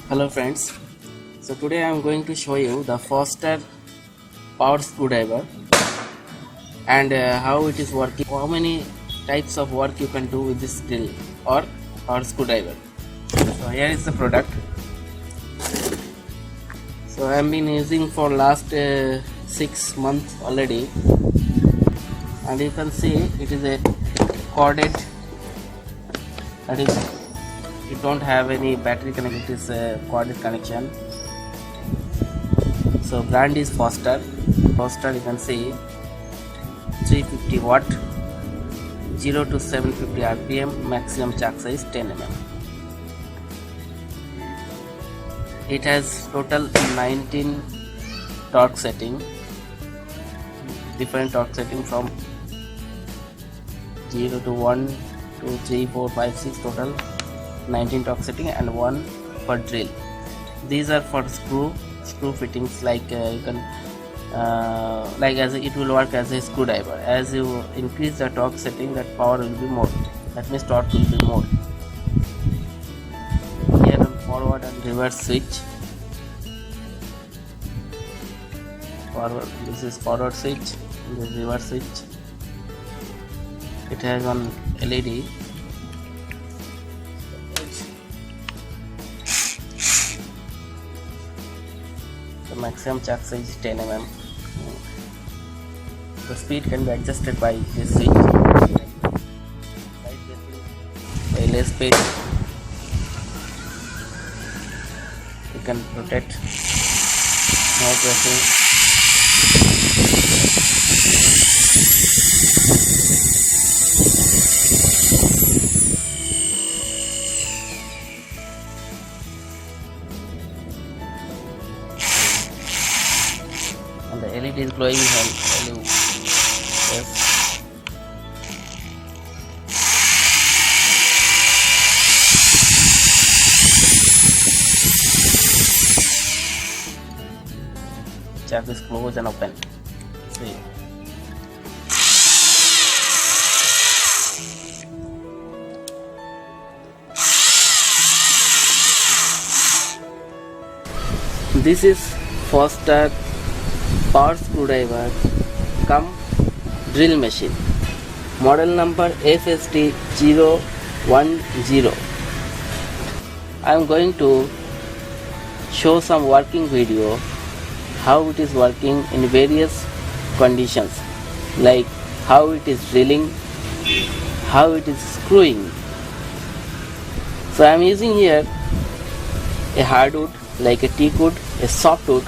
Hello friends, so today I am going to show you the Foster power screwdriver and how it is working, how many types of work you can do with this drill or power screwdriver. So here is the product. So I have been using for last 6 months already, and you can see it is a corded, that is, you don't have any battery connection, it is a corded connection. So brand is Foster. You can see 350 watt, 0 to 750 rpm, maximum chuck size 10 mm. It has total 19 torque setting, different torque setting from 0 to 1, 2, 3, 4, 5, 6, total 19 torque setting and 1 per drill. These are for screw fittings, like you can like as it will work as a screwdriver. As you increase the torque setting, that power will be more, that means torque will be more. Here on forward and reverse switch. Forward, this is forward switch, this is reverse switch. It has one LED. The maximum chuck size is 10 mm. The speed can be adjusted by this switch. By less speed, you can rotate, more pressing. And the LED is glowing on yellow. Yes. Chuck is closed and open. See. This is Foster power screwdriver cum drill machine, model number fsd010. I am going to show some working video how it is working in various conditions, like how it is drilling, how it is screwing. So I am using here a hardwood like a teak wood, a softwood,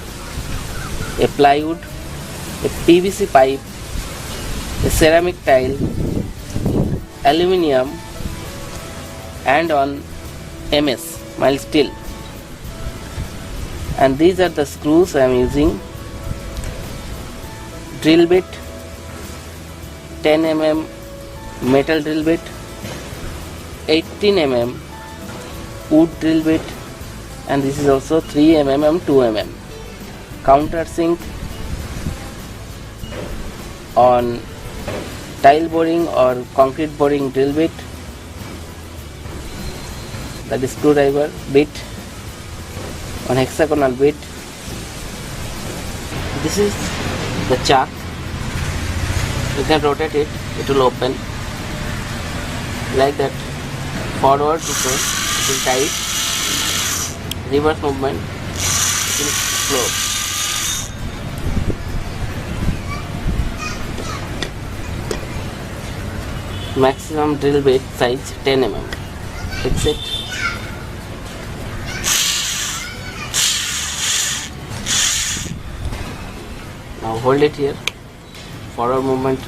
a plywood, a PVC pipe, a ceramic tile, aluminium, and on MS mild steel. And these are the screws I am using. Drill bit, 10 mm metal drill bit, 18 mm wood drill bit, and this is also 3 mm and 2 mm. Countersink on tile boring or concrete boring drill bit, that is screwdriver bit on hexagonal bit. This is the chuck. You can rotate it, it will open like that. Forward it will tight, reverse movement it will close. Maximum drill bit size 10 mm. Fix it. Now hold it here. Forward movement.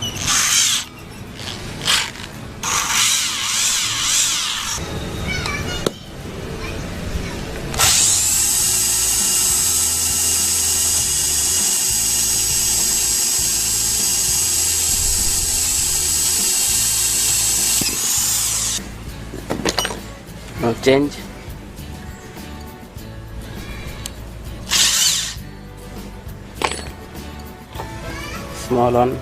Now change. Small one.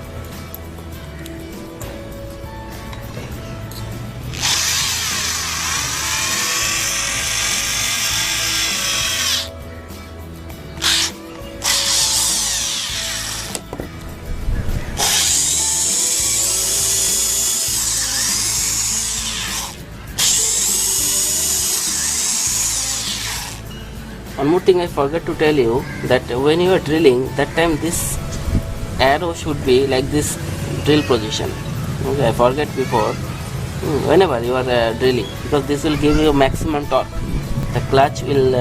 One more thing I forgot to tell you, that when you are drilling, that time this arrow should be like this drill position. Okay, I forget before. Whenever you are drilling, because this will give you maximum torque. The clutch will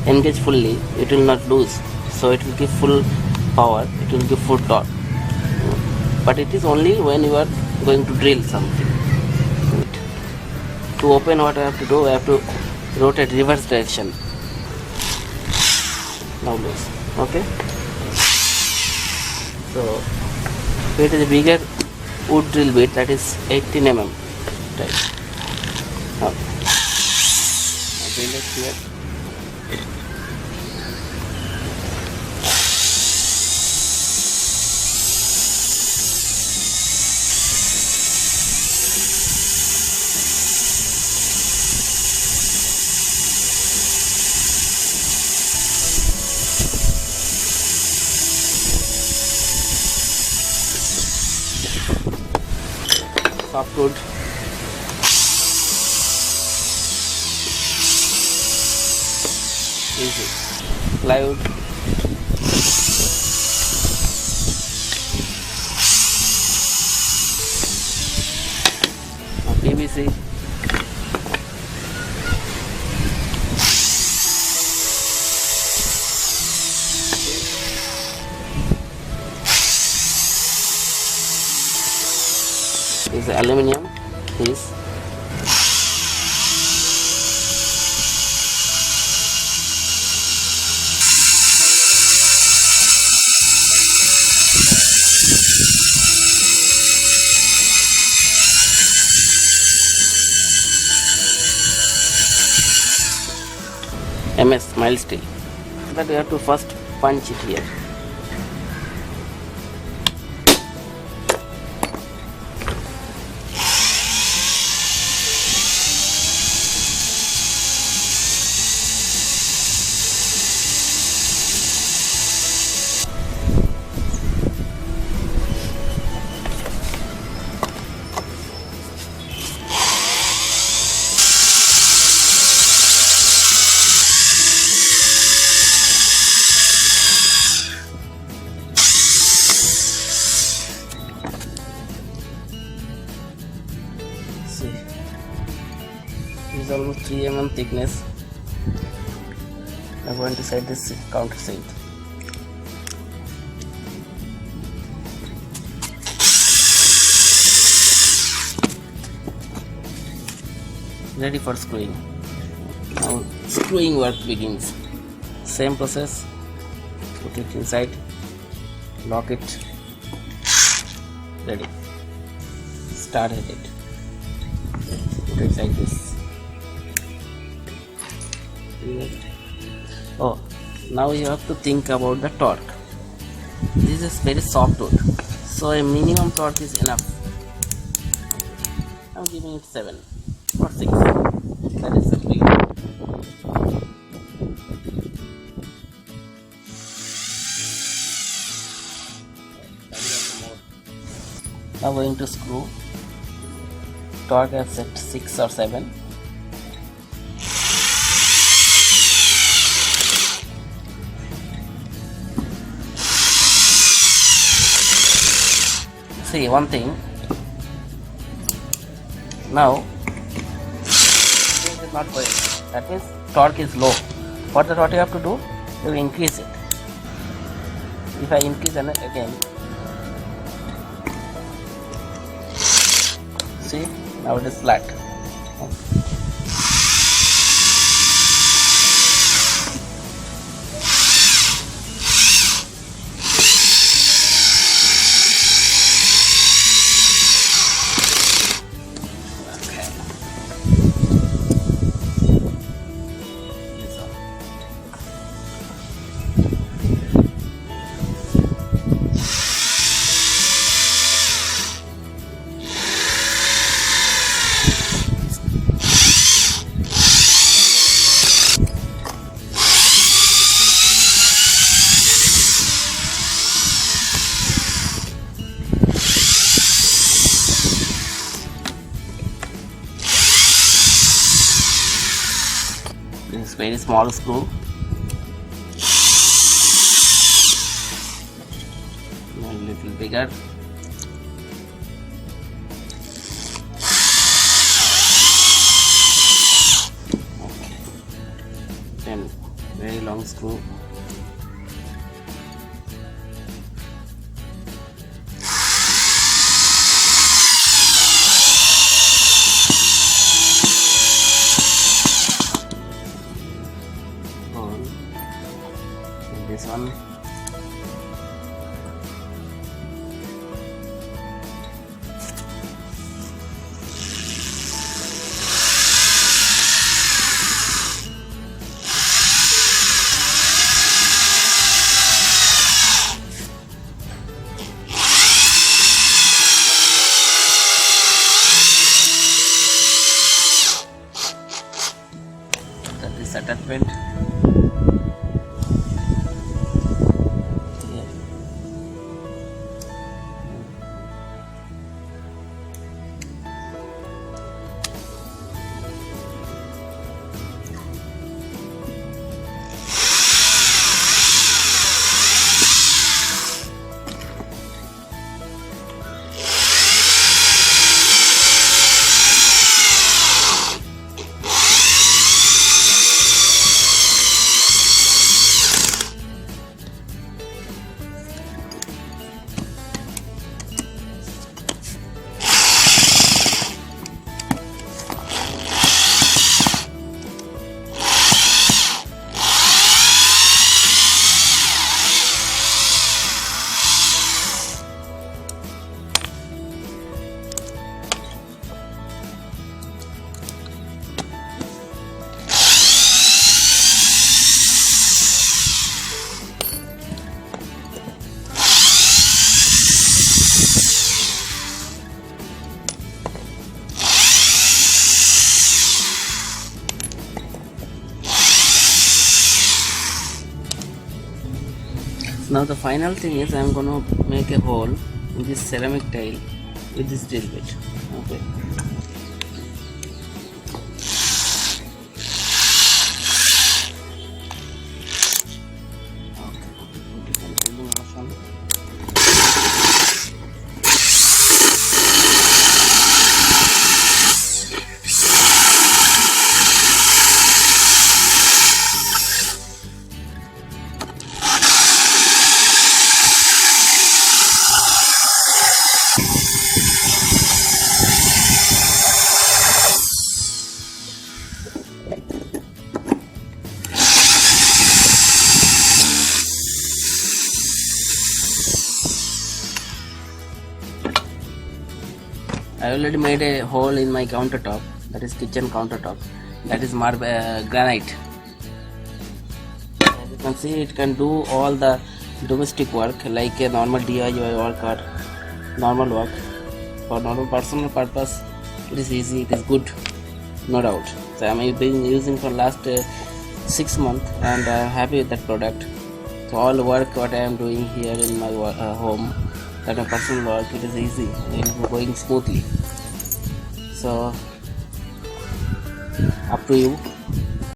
engage fully, it will not lose, so it will give full power, it will give full torque. But it is only when you are going to drill something. To open, what I have to do, I have to rotate reverse direction. Now loose. Okay, so it is a bigger wood drill bit, that is 18 mm. Right. Okay. Now drill it here. Softwood. Easy. Plywood. PVC. Is aluminium piece. MS mild steel. That we have to first punch it here. This is almost 3 mm thickness. I'm going to set this counter sink. Ready for screwing. Now screwing work begins. Same process. Put it inside. Lock it. Ready. Start it. Put it like this. Oh, now you have to think about the torque. This is very soft wood, so a minimum torque is enough. I'm giving it 7 or 6. That is the big. Now going to screw. Torque I've set 6 or 7. See one thing. Now this is not going. That means torque is low. For that, what you have to do? You increase it. If I increase again, see, now it is flat. This very small screw. little bigger. Okay. Then very long screw. This one. That is attachment. Now the final thing is I am going to make a hole in this ceramic tile with this drill bit. Okay. I already made a hole in my countertop, that is kitchen countertop, that is granite. As you can see, it can do all the domestic work like a normal DIY work or normal work. For normal personal purpose, it is easy, it is good, no doubt. So I have been using for last 6 months and I am happy with that product. So all the work what I am doing here in my home, that my personal work, it is easy, it is going smoothly. So up to you.